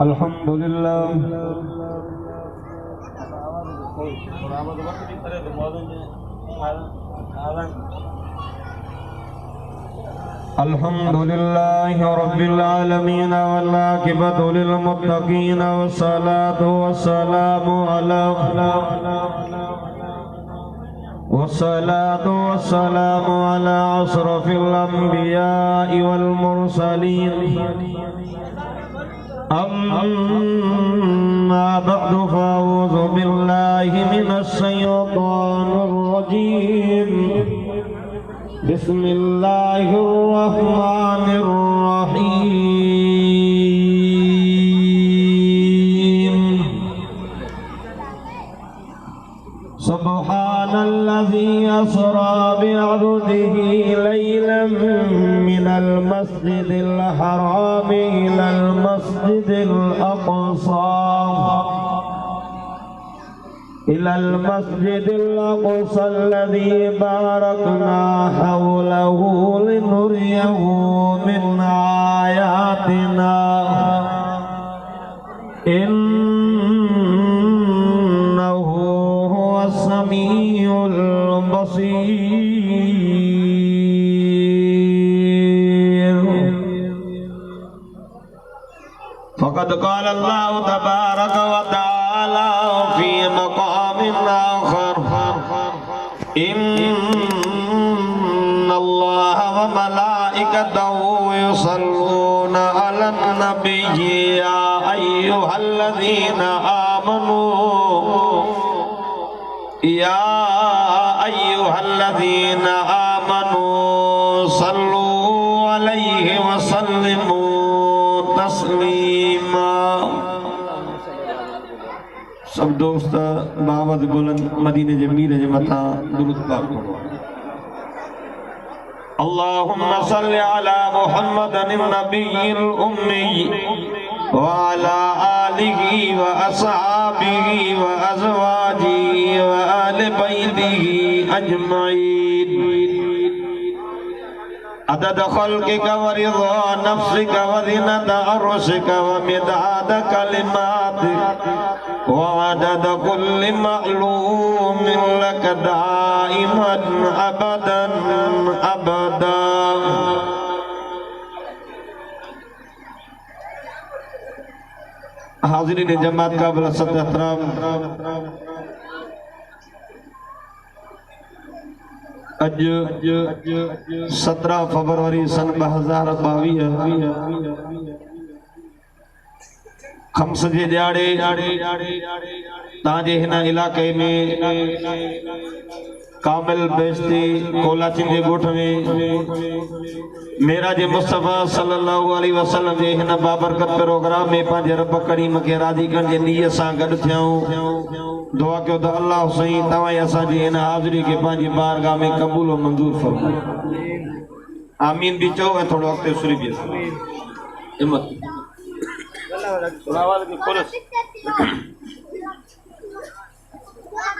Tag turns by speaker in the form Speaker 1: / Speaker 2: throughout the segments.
Speaker 1: अल्हम्दुलिल्लाह अल्हम्दुलिल्लाहि रब्बिल आलमीन वल आक़िबतु लिल मुत्तक़ीन वस्सलातु वस्सलामु अला अशरफिल अंबिया'i वल मुरसलीन अम्मा बअदु फ़अऊज़ु बिल्लाहि मिनश शैतानिर रजीम बिस्मिल्लाहिर रहमानिर रहीम सुब्हानल्लज़ी अस्रा बिअब्दिही लैलन मिनल मस्जिदिल हराम इलल मस्जिदिल अक़सा الذي باركنا حوله لنريه من آياتنا إنه هو السميع البصير فقد قال الله تبارك وتعالى في مقام آخر إن الله وملائكته يصلون على النبي يا أيها الذين آمنوا صلوا عليه وسلموا तस्लीमा। सब दोस्त बावत बुलंद मदीने जे मीर जे मथा दुरूद पाक पढ़ो। अल्लाहुम्मा सल्लि अला मुहम्मदिन नबिय्यिल उम्मी व अला आलिहि व अस्हाबिहि व अज़वाजिहि व आलि बैतिहि अजमईन अदद खल्क़िका व रिज़ा नफ्सिका व ज़ीनता अर्शिका व मिदाद कलिमातिका व अदद कुल्लि मअलूमिन लका दाइमन अबदन अबदा। हाज़िरीन जमात का बला सद एहतराम, अज 17 फरवरी सन 2022 खम्स जे ॾियारे तव्हांजे हिन इलाके में कामिल बेस्ती कोलाचिन जे ॻोठ में मेराज मुस्तफ़ा सल्लल्लाहु अलैहि वसल्लम जे हिन बाबरकत प्रोग्राम में पंहिंजे रब करीम खे राज़ी करण जे नीयत सां गॾु थियूं। दुआ कयो त अल्लाह साईं तव्हां असांजी हिन हाज़िरी खे पंहिंजी बारगाह में क़बूल और मंज़ूर फरमाए। आमीन भी चओ ऐं थोरो अॻिते सुरी बीहो। हिम्मत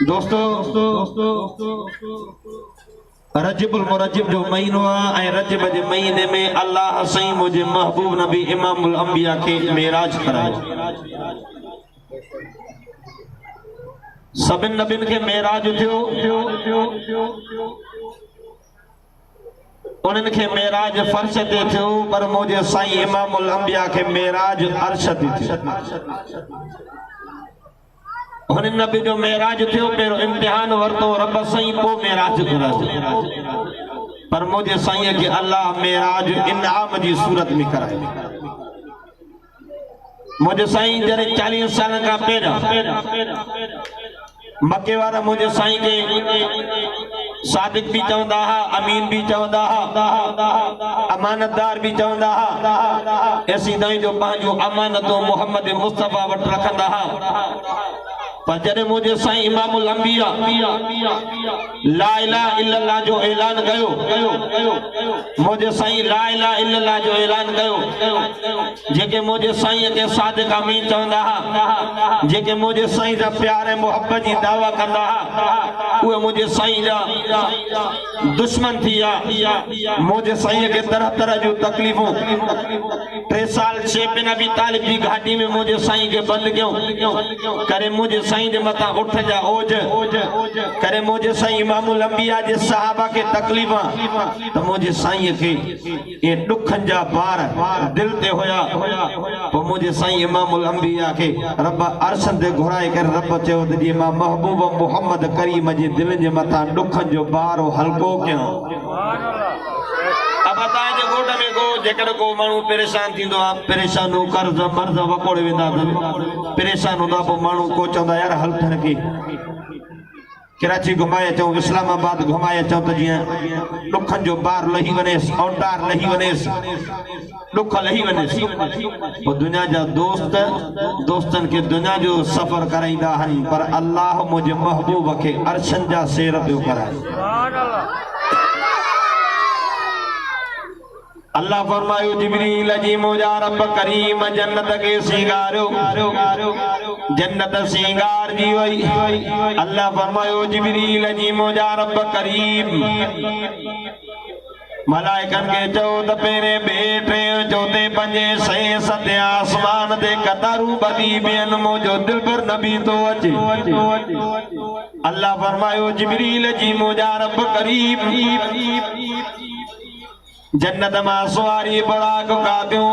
Speaker 1: दोस्तों रजबुल मुरज्जब जो महीनो आहे ऐं रजब जे महीने में अल्लाह साईं मुंहिंजे महबूब नबी इमामुल अंबिया खे मेराज करायो। सभिनि नबियुनि खे मेराज थियो, उन्हनि खे मेराज फर्श ते थियो, पर मुंहिंजे साईं इमामुल अंबिया खे मेराज अर्श ते थियो। हुननि नबी जो मेराज थियो, पहिरियों इम्तिहान वरितो रब साईं, पोइ मेराज करायो। पर मुंहिंजे साईं खे अल्लाह मेराज इनाम जी सूरत में करायो। मुंहिंजे साईं जॾहिं 40 साल खां पहिरियों मके वारा मुंहिंजे साईं खे सादिक भी चवंदा हा, अमीन भी चवंदा हा, अमानतदार भी चवंदा हा। ऐसी ताईं जो पंहिंजो अमानतो मोहम्मद मुस्तफ़ा वटि रखंदा हा। पर जॾहिं मुंहिंजे साईं इमामुल अंबिया ला इलाहा इल्लल्लाह जो ऐलान कयो, मुंहिंजे साईं ला इलाहा इल्लल्लाह जो ऐलान कयो, जेके मुंहिंजे साईं खे सादिक अमीन चवंदा हुआ, जेके मुंहिंजे साईं जा प्यार ऐं मोहब्बत जी दावा कंदा हुआ, उहे मुंहिंजे साईं जा दुश्मन थी विया। मुंहिंजे साईं खे तरह तरह जूं तकलीफ़ूं 3 साल शेख बिन अबी तालिब जी घाटी में मुंहिंजे साईं खे बंदि कयूं करे, मुंहिंजे साईं जे मथां उठ जा ओज करे, मुंहिंजे साईं इमामुल अंबिया जे सहाबा खे तकलीफ़ त मुंहिंजे साईं खे ये ॾुखनि जा बार दिल ते हुया। पोइ मुंहिंजे साईं इमामुल अंबिया खे रब अर्शन ते घुराए करे रब चयो त जी मां महबूब मुहम्मद करीम जे दिल जे मथां ॾुखनि जो बार हल्को कयां। अब तव्हां जे ॻोठ में को जेकर को माण्हू परेशान थींदो आहे, परेशानू कर्ज़ मर्ज़ वकोड़े वेंदा अथनि, परेशान हूंदा, पोइ माण्हू को चवंदा यार हल थियण खे कराची घुमाए अचूं, इस्लामाबाद घुमाए अचूं त जीअं ॾुखनि जो बार लही वञेसि, औटार लही वञेसि, ॾुख लही वञेसि। पोइ दुनिया जा दोस्तनि खे दुनिया जो सफ़र कराईंदा आहिनि, पर अल्लाह मुंहिंजे महबूब खे अर्शनि जा सेर पियो कराए। अल्लाह फरमायो जिब्रील जी मुंहिंजा रब करीम जन्नत के सिंगारो, जन्नत सिंगार जी वई। अल्लाह फरमायो जिब्रील जी मुंहिंजा रब करीम मलाइकन के चो त पहिरें ॿिए टे चौथे पंजे सहें सतें आसमान ते कतारू ॿधी बियन मुंहिंजो दिलबर नबी तो अचे। अल्लाह फरमायो जिब्रील जी मुंहिंजा रब करीम जन्नत मां सवारी बुराक कादियूं।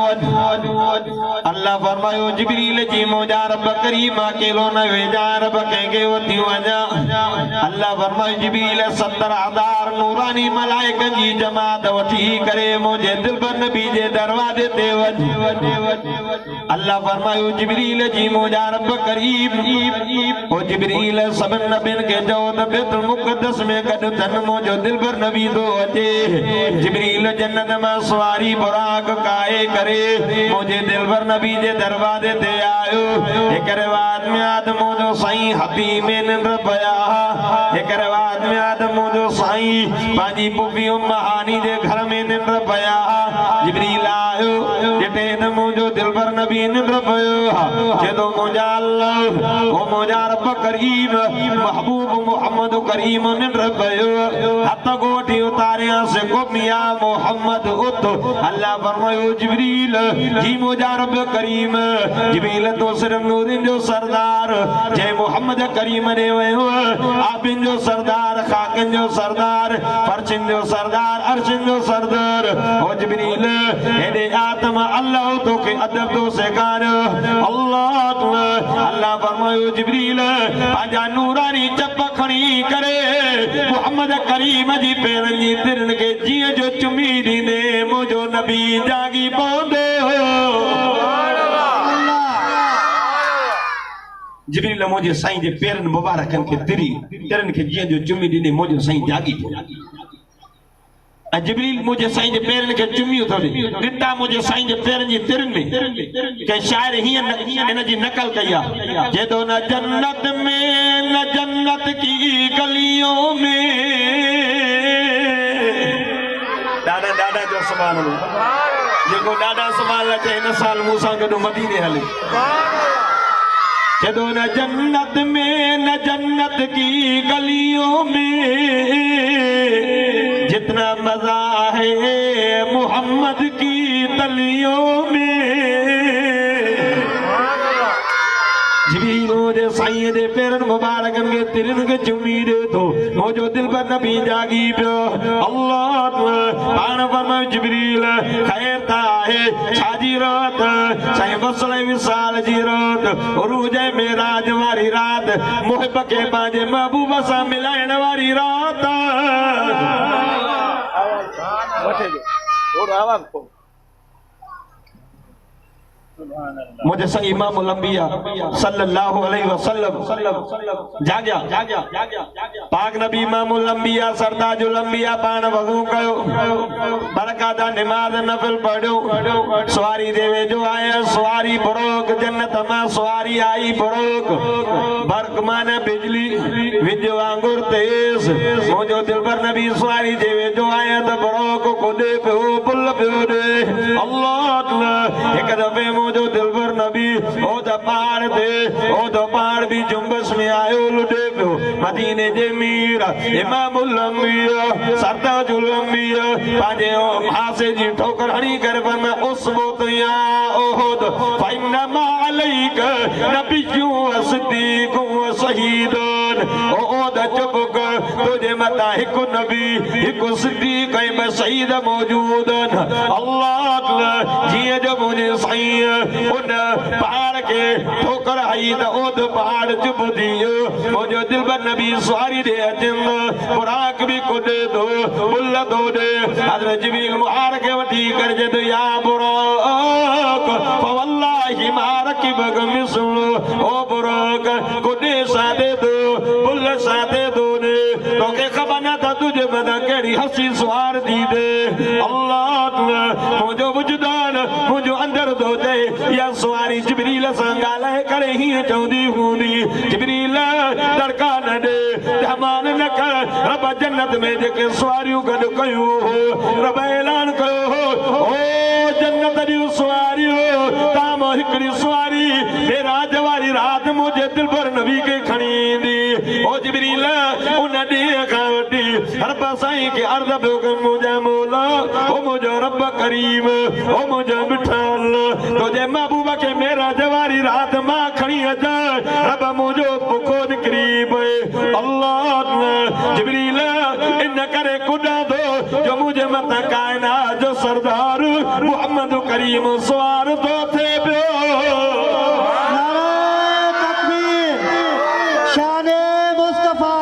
Speaker 1: अल्लाह फरमायो जिब्रील जी मुंहिंजा रब करीम अकेलो न वेजा, रब कंहिंखे वठी वञा। अल्लाह फरमायो जिब्रील 70,000 नूरानी मलाइकनि जी जमात वठी करे मुंहिंजे दिलबर नबी जे दरवाजे ते वञ। अल्लाह फरमायो जिब्रील जी मुंहिंजा रब करीम ओ जिब्रील सभिनि नबियुनि खे चओ त बैतुल मुक़द्दस में गॾु थन मुंहिंजो दिलबर नबी थो अचे। जिब्रील जन्नत में सवारी बुराक काए करे मुझे दिलबर नबी जे दरवाजे ते आयो। एक रिवायत में आदमो जो साईं हबी में निंद्र पया, एक रिवायत में आदमो जो साईं पाजी पुफी महानी जे घर में निंद्र पया। जिब्रील आयो ॾिठे त मुंहिंजो दिलबर नबी निंद्र पयो। जेदो मुंहिंजा अल्लाह ओ मुंहिंजा रब करीम महबूब मोहम्मद करीम निंद्र पयो। हथ गोठी उतारिया से गुमिया मोहम्मद उत। अल्लाह फरमायो जिब्रील जी मुंहिंजा रब करीम जिब्रील तो सिर्फ नूरिन जो सरदार जे मोहम्मद करीम ने वयो, आबिन जो सरदार, खाकन जो सरदार, फर्शिन जो सरदार, अर्शिन जो सरदार। ओ जिब्रील हेडे आत्मा अल्लाह तो के अदब तो सेकार अल्लाह तो। अल्लाह फरमायो जिब्रील पंहिंजा नूरानी चप खणी करे मोहम्मद करीम जी पेरनि जी तिरनि खे जीअं जो चुमी ॾींदे मुंहिंजो नबी जागी पवंदो हो। जिब्रील मुंहिंजे साईं जे पेरनि मुबारकनि खे तिरनि खे जीअं जो चुमी ॾींदे मुंहिंजो साईं जागी पियो। जिब्रील मुझे साईं जे पेरनि खे चुमियो थो ॾे, ॾिठा मुंहिंजे साईं जे पेरनि जी तिरनि में कंहिं शाइर हीअं हिन जी नकल कई आहे, जेदो न जन्नत में न जन्नत की गलियों में। ॾाढा जो सुभान अल्लाह, जेको ॾाढा सुभान अचे हिन साल मूंसां गॾु मदीने हले। जेदो न जन्नत में न जन्नत की गलियों में जितना मजा है मोहम्मद की तलियों में। जिब्रील जे साईं जे पेरनि मुबारकनि खे तिरनि खे चुमी ॾे थो, मुंहिंजो दिलबर नबी जागी पियो। अल्लाह पाण फरमायो जिब्रील ख़ैर त आहे छाजी रात, साईं वसल विसाल जी रात, उरूज मेराज वारी रात, मुहिब खे पंहिंजे महबूब सां मिलाइण वारी रात। मुझे सही इमाम उल-अंबिया सल्लल्लाहु अलैहि वसल्लम जाग्या पाक नबी इमाम उल-अंबिया सरताज उल-अंबिया पाण वज़ू कयो बरकाता नमाज नफिल पढ़ियो सवारी देवे जो आया सवारी बरोक जन्नत मां सवारी आई बरोक बरक माने बिजली विज वांगुर तेज मुझो दिलबर नबी सवारी देवे जो आया त बरोक खुदे पे पुल पियो दे अल्लाह एक दफे मुझो दिलबर नबी ओ द पहाड़ भी जुम्बस में आयो लुटे पियो मदीने जे मीर इमाम उल-अंबिया सरताजुल अंबिया पांजे फांसे जी ठोकर हणी कर पर मैं उस बोतिया ओहद फइन्नमा अलैक नबिय्यु व सिद्दीक़ु व शहीदन ओहद चुप तुझे मता हिकु नबी हिकु सिद्दीक़ ऐं शहीद मौजूदन अल्लाह जिए जो मुझे सही उन पहाड़ के ठोकर आई त ओद पहाड़ चुप दियो मुझो दिलबर नबी सवारी दे अचन बुराक भी कुदे दो बुल दो दे हज़रत जिब्रील मुहार के वठी कर जद या बुराक फवल्लाहि मारक बगम सुनो ओ बुराक कुदे सादे दो बुल सादे दो ने तो के खबर न था तुझे बता केड़ी हंसी सवार दी दे अल्लाह मुझो वजदान मुझो अंदर दो दे या सवारी जिब्रील संगाले करे ही चौदी हुंदी जिब्रील दरका न दे तमान न कर रब जन्नत में जेके सवारियों गड कयो रब ऐलान कयो ओ जन्नत दी सवारियो ताम हिकड़ी सवारी मेरा जवारी रात मुझे दिल पर नबी के खणी दी ओ जिब्रील उन दी खावटी रब साईं के अर्ज पे मुझे मौला ओ मुझे रब करीम ओ मुझे मिठाल तुझे महबूबा के मेरा जवारी रात मां खड़ी अजा रब मुझो बुखोद करीब अल्लाह जिब्रील इन करे कुदा दो जो मुझे मत कायनात जो सरदार मोहम्मद करीम सवार तो थे
Speaker 2: शान मुस्तफा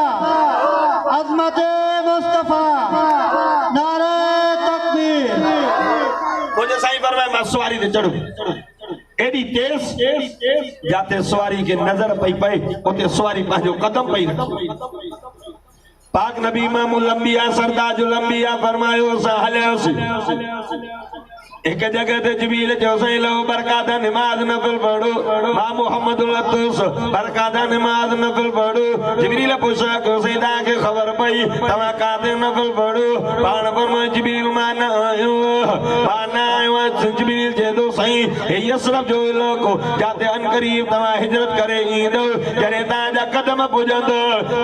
Speaker 2: अजमत मुस्तफा नारे तकबीर
Speaker 1: मुझे सही फरमाए मैं सवारी ते चढ़ू एडी तेज जाते सवारी के नजर पई पे उते सवारी पांजो कदम पई रखी पाक नबी इमाम उल-अंबिया सरताजुल अंबिया फरमायो सा हलस एक जगह ते जिब्रील जो सही लो बरकात नमाज नफिल पढ़ो मां मोहम्मदुल अतुस बरकात नमाज नफिल पढ़ो जिब्रील पूछा को सईदा के खबर पई तवा काते नफिल पढ़ो पाण पर जिब्रील मान आयो जिब्रील जे दो सही हे यसरफ जो इलाको जाते अन करीब तवा हिजरत करे ईंदो जरे ताजा कदम पुजंद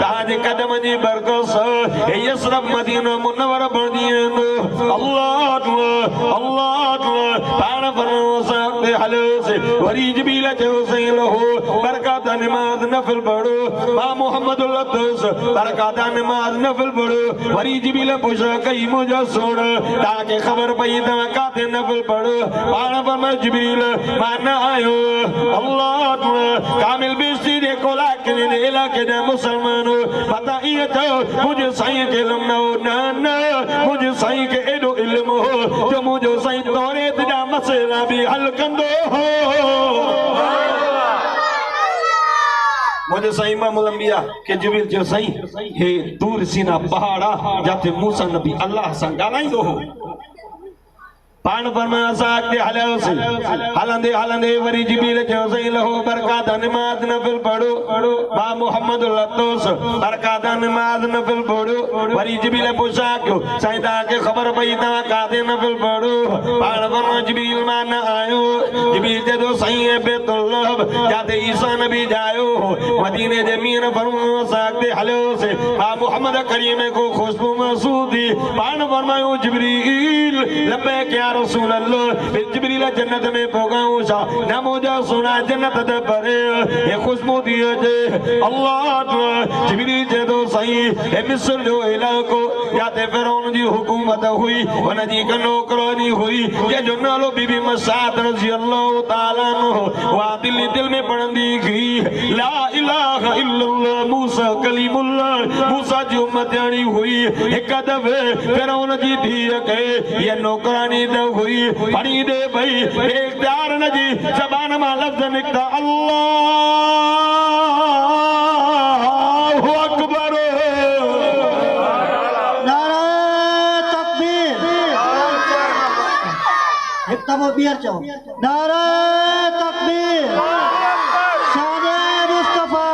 Speaker 1: ताजे कदम जी बरकत हे यसरफ मदीना मुनव्वर बणींदो अल्लाह अल्लाह पाण फरमाते हलो से वरी जिब्रील जो सही लो बरकात नमाज नफिल पढ़ो मां मोहम्मदुल अतुस बरकात नमाज नफिल पढ़ो वरी जिब्रील पूछा कई मुझे सुन ताके खबर पई तवा काते नफिल पढ़ो पाण फरमाए जिब्रील मान आयो अल्लाह कामिल बिस्ती दे कोला के इलाके दे मुसलमानो पता ये तो मुझे सही के लमनो ना मुझे सही के एडो इल्म हो जो मुझे सही तोरे तुझा मसला भी हल कंदो हो मुझे सही इमाम उल-अंबिया के जिब्रील जो सही हे दूर सीना पहाड़ा जाते मूसा नबी अल्लाह सां ॻाल्हाईंदो हो पाण फरमाया साथे हलसे हलंदे वरी जिब्रील जो सही लहो बरकात नमाज नफिल पढ़ो बा मोहम्मद लतोस बरकात नमाज नफिल पढ़ो वरी जिब्रील पूछा क्यों सईदा के खबर पई ता काते नफिल पढ़ो पाण फरमाया जिब्रील मान आयो जिब्रील जे दो सही है बेतुल्लाह जाते ईसा नबी जायो मदीने जे मीर फरमाया साथे हलसे बा मोहम्मद करीम को खुशबू महसूदी पाण फरमायो जिब्रील लब्बैक या रसूल अल्लाह जिब्रील जन्नत में पहुंचाऊं सा न मुझे सुना जन्नत दे परे ये खुशबू दिए जे अल्लाह जिब्रील जे दो सही ए मिस्र जो इलाको जाते फिरौन जी हुकूमत हुई उन जी नौकरानी हुई जे जो नालो बीबी मसाद रजी अल्लाह ताला अन्हु वा दिल में पढ़ंदी की ला इलाहा इल्लल्लाह मूसा कलीमुल्लाह मूसा जी उम्मत हुई एक दफे फिरौन जी धी के ये नौकरानी हुई पढ़ी दे भई इख्तियार न जी ज़बान मां लफ्ज़ निकता अल्लाहु अकबर
Speaker 2: नारे तकबीर एक तबो बियर चो नारे तकबीर शाने मुस्तफा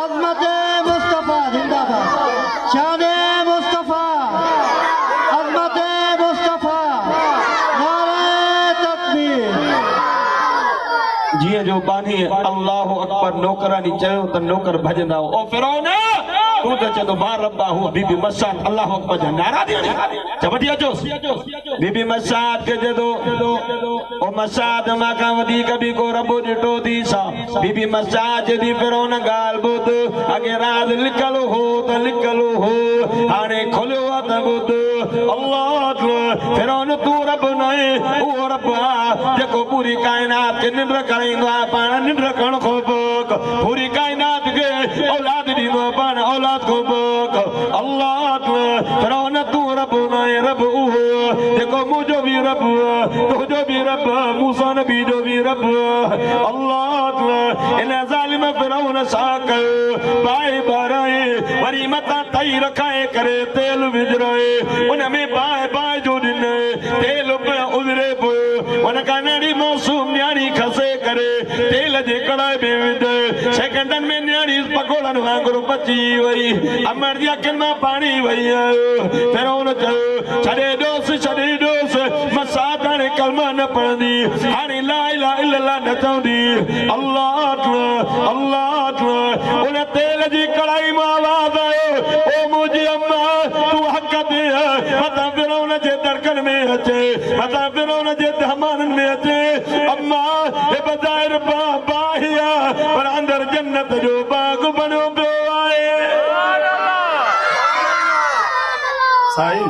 Speaker 2: अज़मत मुस्तफा जिंदाबाद शाने मुस्तफा अज़मत मुस्तफा नारे तकबीर
Speaker 1: जीअं जो बानी अल्लाहु अकबर नौकरानी चयो त नौकर भजंदा ओ फिरौन तू त चंदो मां रब्बा हूं बीबी मसाद अल्लाहु अकबर जा नारा ॾियणी चवंदी अचोस बीबी मसाद के जदो ओ मसाद मां का वधीक बि को रब ॾिठो थी सा बीबी मसाद जदी फिरौन ॻाल्हि ॿुध अॻे राज लिकल हो त लिकल हो हाणे खुलियो आहे त ॿुध अल्लाह फिरौन तू रब न आहे उहो रब आहे जेको पूरी काइनात खे निंड कराईंदो आहे पाण निंड करण खां पोइ पूरी काइनात खे औलाद ॾींदो आहे पाण औलाद खां पोइ अल्लाह फिरौन तू रब न आहे रब उहो जेको मुंहिंजो बि रब तुंहिंजो बि रब मूसा नबी जो बि रब अल्लाह इन ज़ालिम फिरौन छा कयो बाहि ॿाराए वरी मथां तई रखाए करे तेल विझराए उन में बाहि बाहि जो ॾिन तेल पियो उज़रे पियो उन खां नंढी मासूम न्याणी खसे करे तेल जे कढ़ाई में विझ सेकंडनि में न्याणी पकोड़नि वांगुरु बची वई अमर जी अखियुनि मां पाणी वई आयो फिरौन चयो छॾे ॾोस मसाद हाणे कलमा न पढ़ंदी हाणे ला इलाहा इल्लल्लाह न चवंदी अल्लाह उन तेल जी कढ़ाई मां आवाज़ आयो ओ मुंहिंजी अम्मा तूं हक़ ते मथां फिरौन जे दड़कन में अचे मथां फिरौन जे दहमाननि में अचे अम्मा हे बज़ाहिर बाहिया पर अंदर जन्नत जो बाग बणियो पियो आहे साईं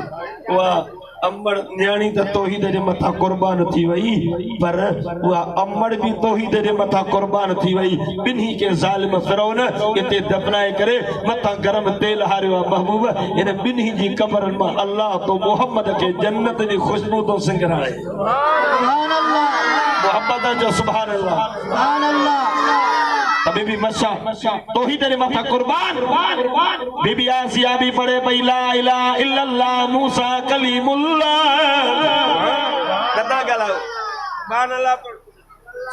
Speaker 1: वाह अमड़ न्याणी त तौहीद जे मथां कुर्बान थी वई पर उहा अमड़ भी तौहीद जे मथां कुर्बान थी वई बिन्ही के ज़ालिम फिरौन इते दफनाए करे मथां गरम तेल हारियो आहे महबूब इन बिन्ही जी कब्रनि मां अल्लाह तो मोहम्मद के जन्नत जी खुशबू तो सिंगराए
Speaker 2: सुभान अल्लाह
Speaker 1: मोहब्बत जो सुभान अल्लाह
Speaker 2: सुभान अल्लाह
Speaker 1: बीबी मसा तौहीद जे मथां कुर्बान बीबी आसिया भी पढ़े पई ला इलाहा इल्लल्लाह मूसा कलीमुल्लाह कदा ॻाल्हायो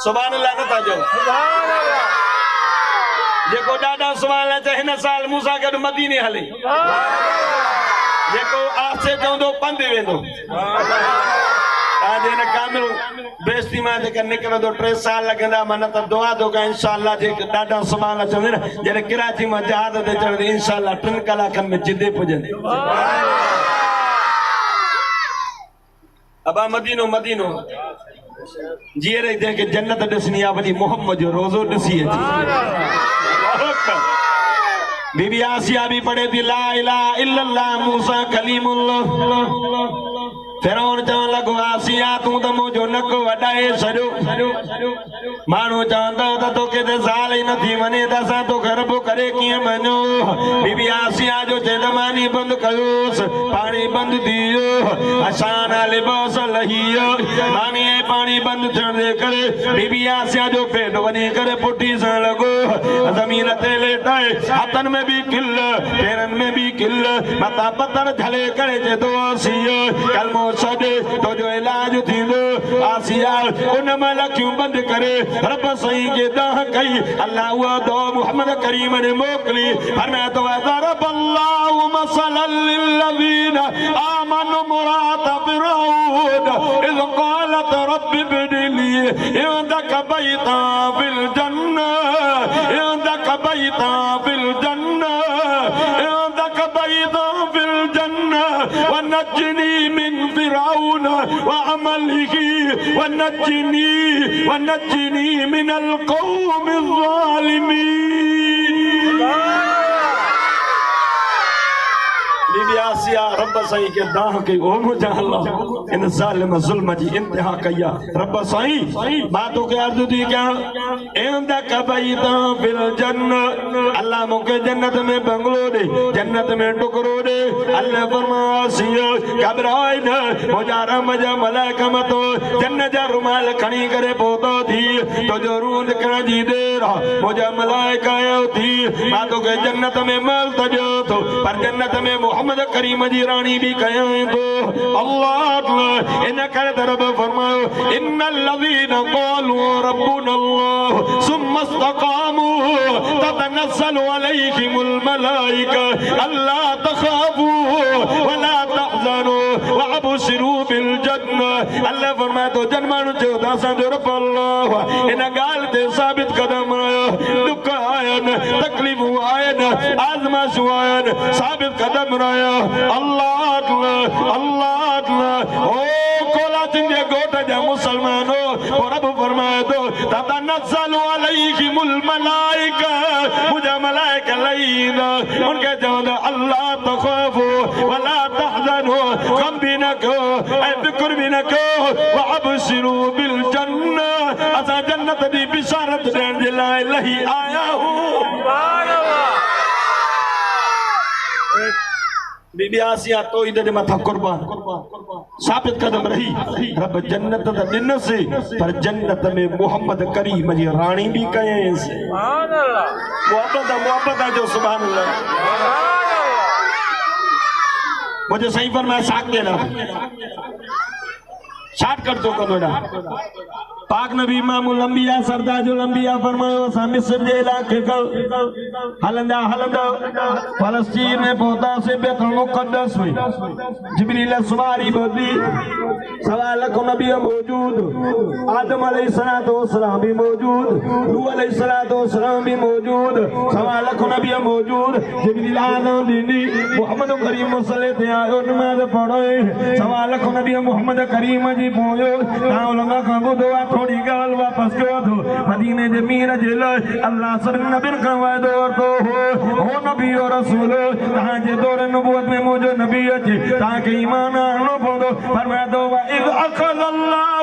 Speaker 1: सुभान अल्लाह नथा चओ जेको ॾाढा सुभान अल्लाह हिन साल मूसा गॾु मदीने हले जेको आसे चवंदो पंधि वेंदो आज इन कामिल बेइज्जती मां जेका निकिरंदो 3 साल लगंदा मन त दुआ दो का इंशाअल्लाह जे ॾाढा सुभान चवंदे न जॾहिं कराची मां जहाज ते चढ़ंदे इंशाअल्लाह 3 कलाकनि में जिदे पुॼंदे अबा मदीनो जीअरे जंहिंखे जन्नत ॾिसणी आहे वञी मोहम्मद जो रोज़ो ॾिसी अचे बीबी आसिया भी पढ़े थी ला इलाहा इल्लल्लाह मूसा कलीमुल्लाह फिरौन चवण लॻो आसिया तूं त मुंहिंजो नक वॾाए छॾियो माण्हू चवंदा त तोखे त ज़ाल ई नथी वञे त असां तोखे रब करे कीअं मञो बीबी आसिया जो चेदमानी बंदि कयोसि पाणी बंदि थी वियो असाना लिबास लही वियो मानी पाणी बंदि थियण जे करे बीबी आसिया जो पेट वञी करे पुठी सां लॻो ज़मीन ते लेटाए हथनि में भी किल पेरनि में भी किल मथां पत्थर झले करे चए आसिया कलमो छॾ तुंहिंजो इलाज थींदो आसिया उन महिल अखियूं बंदि करे रब साईं खे दाह कई अल्लाह उहा दुआ मुहम्मद करीम ने मोकिली फरमाया तो ज़रब अल्लाहु मसलन लिल्लज़ीना आमनु मुरात फिरौन इज़ क़ालत रब्बि इब्नि ली इंदक बैतन फिल जन्नह इंदक बैतन फिल जन्नह इंदक बैतन फिल जन्नह वनज्जिनी मिन फिरौन वअमलिह वनज्जिनी मिनल कौमिज़ ज़ालिमीन
Speaker 3: बीबी आसिया रब साईं के दाह के ओ मुझा अल्लाह इन जालिम जुल्म जी इंतहा कया रब साईं मां तो के अर्ज दी क्या इंदा कबैता फिल जन्नत अल्लाह मुके जन्नत में बंगलो दे जन्नत में टुकरो दे अल्लाह फरमासिया घबराए न मुझा रमजा मलाइका मतो जन्नत जा रुमाल खणी करे पोतो थी तो जरूर निकरण जी देर मुझा मलाइका आयो थी मां तो के जन्नत में मल तजो तो पर जन्नत में मोहम्मद करीम जी रानी भी कहे तो अल्लाह इन कर तरफ फरमायो इन्नल लज़ीना क़ालू रब्बुना अल्लाह सुम्मा इस्तक़ामू ततनज़्ज़लु अलैहिमुल मलाइका अल्ला तख़ाफू वला तहज़नू वअबशिरू बिल जन्नह अल्लाह फरमाए तो जन्मानु जो दासा जो रब अल्लाह इन गाल ते साबित कदम आयो दुख आयन तकलीफ आयन आज़माइश आयन साबित कदम राया अल्लाह अल्लाह ओ कोला जिंदे गोट जा मुसलमानो और रब फरमाए तो ततनज़्ज़लु अलैहिमुल मलाइका मुझे मलाइका लईदा उनके जवाब अल्लाह तख़ाफू वला तहज़नू गम भी न करो ऐ फिक्र भी न करो वअबशिरू बिल जन्नह असा जन्नत दी बिशारत देण जे लाए लही आया हूं सुभान अल्लाह बीबी आसिया तो इधर मथा कुर्बान साबित कदम रही रब जन्नत द दिन से पर जन्नत में मोहम्मद करीम जी रानी भी कहे सुभान अल्लाह मोहब्बत जो सुभान अल्लाह मुझे सही फरमाया साथ देना शाट कर दो कदोड़ा पाक नबी इमामुल अंबिया सरताजुल अंबिया फरमायो असां मिस्र जे इलाके का हलंदा हलंदा फलस्तीन में पहुंचा से बैतुल मुक़द्दस में जिब्रील सवारी बदी सवा लाख नबी मौजूद आदम अलैहिस्सलातु वस्सलाम भी मौजूद नूह अलैहिस्सलातु वस्सलाम भी मौजूद सवा लाख नबी मौजूद जिब्रील आदम दीनी मोहम्मद करीम सल्लल्लाहु अलैहि आयो नमाज पढ़ो सवा लाख नबी मोहम्मद करीम जी पोयो ता उलमा का बुधो थोड़ी गाल वापस कयो तो मदीने जे मीर जे लाइ अल्लाह सब नबी का वादो तो हो नबी और रसूल ता जे दौर नबूवत में मौजूद नबी अचे ता के ईमान आणो पवंदो फरमाया तो इद अखल अल्लाह